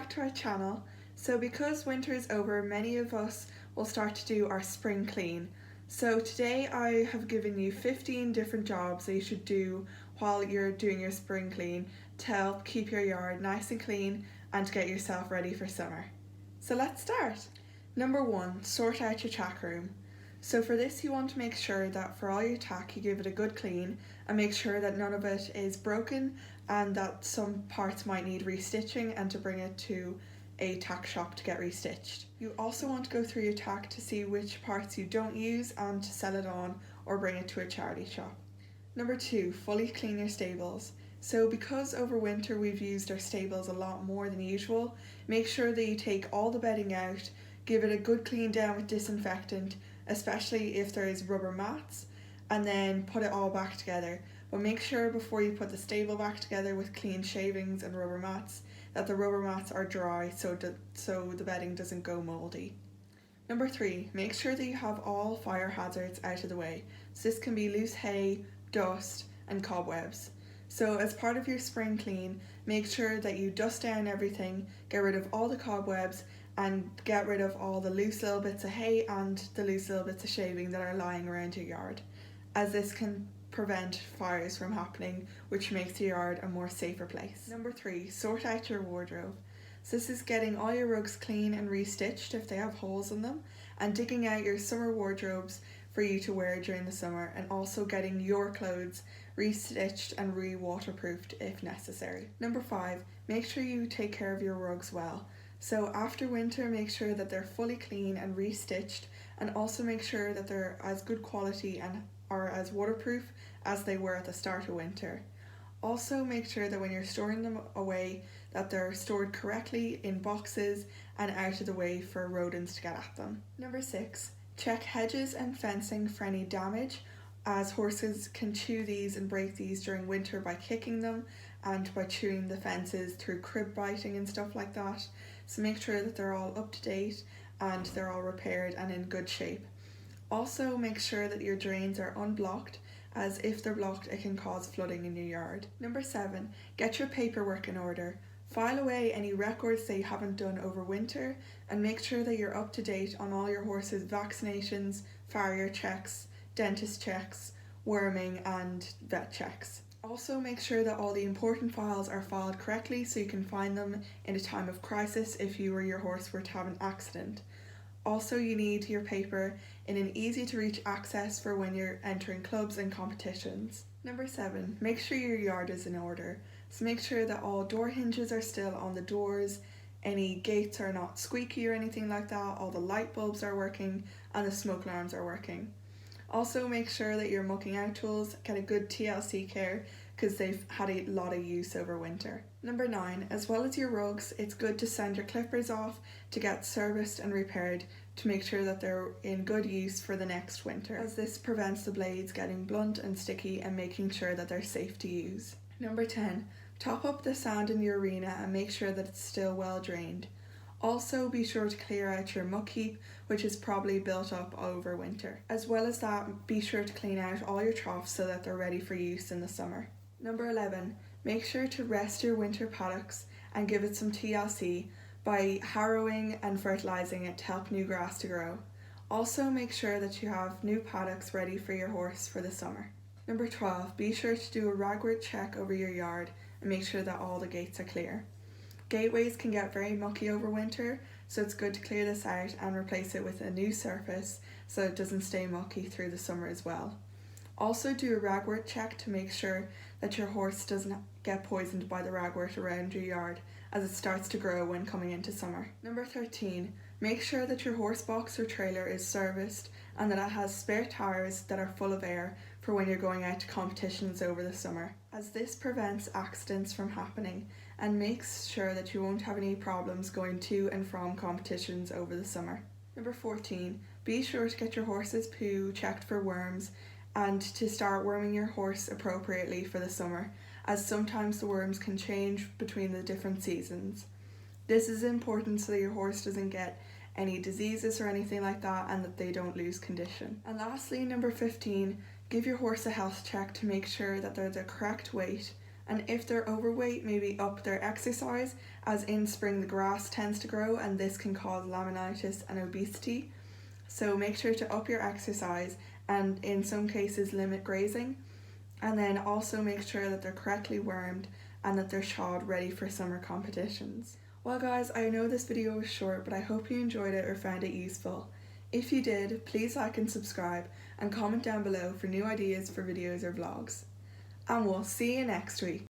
back to our channel. So because winter is over, many of us will start to do our spring clean. So today I have given you 15 different jobs that you should do while you're doing your spring clean to help keep your yard nice and clean and to get yourself ready for summer. So let's start. Number 1, sort out your tack room. So for this you want to make sure that for all your tack you give it a good clean and make sure that none of it is broken and that some parts might need restitching and to bring it to a tack shop to get restitched. You also want to go through your tack to see which parts you don't use and to sell it on or bring it to a charity shop. Number 2, fully clean your stables. So because over winter we've used our stables a lot more than usual, make sure that you take all the bedding out, give it a good clean down with disinfectant, especially if there is rubber mats, and then put it all back together. But make sure before you put the stable back together with clean shavings and rubber mats that the rubber mats are dry so the bedding doesn't go mouldy. Number 3, make sure that you have all fire hazards out of the way. So this can be loose hay, dust and cobwebs. So as part of your spring clean, make sure that you dust down everything, get rid of all the cobwebs and get rid of all the loose little bits of hay and the loose little bits of shaving that are lying around your yard, as this can prevent fires from happening, which makes your yard a more safer place. Number 3, sort out your wardrobe. So this is getting all your rugs clean and restitched if they have holes in them, and digging out your summer wardrobes for you to wear during the summer, and also getting your clothes restitched and re-waterproofed if necessary. Number 5, make sure you take care of your rugs well. So after winter, make sure that they're fully clean and restitched, and also make sure that they're as good quality and are as waterproof as they were at the start of winter. Also make sure that when you're storing them away that they're stored correctly in boxes and out of the way for rodents to get at them. Number 6, check hedges and fencing for any damage, as horses can chew these and break these during winter by kicking them and by chewing the fences through crib biting and stuff like that. So make sure that they're all up to date and they're all repaired and in good shape. Also make sure that your drains are unblocked, as if they're blocked it can cause flooding in your yard. Number 7, get your paperwork in order. File away any records that you haven't done over winter and make sure that you're up to date on all your horse's vaccinations, farrier checks, dentist checks, worming and vet checks. Also make sure that all the important files are filed correctly so you can find them in a time of crisis if you or your horse were to have an accident. Also you need your paper in an easy to reach access for when you're entering clubs and competitions. Number 7, make sure your yard is in order. So make sure that all door hinges are still on the doors, any gates are not squeaky or anything like that, all the light bulbs are working and the smoke alarms are working. Also make sure that your mucking out tools get a good TLC care because they've had a lot of use over winter. Number 9, as well as your rugs, it's good to send your clippers off to get serviced and repaired to make sure that they're in good use for the next winter, as this prevents the blades getting blunt and sticky and making sure that they're safe to use. Number 10, top up the sand in your arena and make sure that it's still well drained. Also be sure to clear out your muck heap, which is probably built up over winter. As well as that, be sure to clean out all your troughs so that they're ready for use in the summer. Number 11, make sure to rest your winter paddocks and give it some TLC by harrowing and fertilising it to help new grass to grow. Also make sure that you have new paddocks ready for your horse for the summer. Number 12, be sure to do a Ragwort check over your yard and make sure that all the gates are clear. Gateways can get very mucky over winter, so it's good to clear this out and replace it with a new surface so it doesn't stay mucky through the summer as well. Also do a ragwort check to make sure that your horse doesn't get poisoned by the ragwort around your yard as it starts to grow when coming into summer. Number 13, make sure that your horse box or trailer is serviced and that it has spare tyres that are full of air for when you're going out to competitions over the summer, as this prevents accidents from happening and makes sure that you won't have any problems going to and from competitions over the summer. Number 14, be sure to get your horse's poo checked for worms and to start worming your horse appropriately for the summer, as sometimes the worms can change between the different seasons. This is important so that your horse doesn't get any diseases or anything like that and that they don't lose condition. And lastly, number 15, give your horse a health check to make sure that they're the correct weight And if they're overweight, maybe up their exercise, as in spring the grass tends to grow and this can cause laminitis and obesity. So make sure to up your exercise and in some cases limit grazing. And then also make sure that they're correctly wormed and that they're shod ready for summer competitions. Well guys, I know this video was short, but I hope you enjoyed it or found it useful. If you did, please like and subscribe and comment down below for new ideas for videos or vlogs. And we'll see you next week.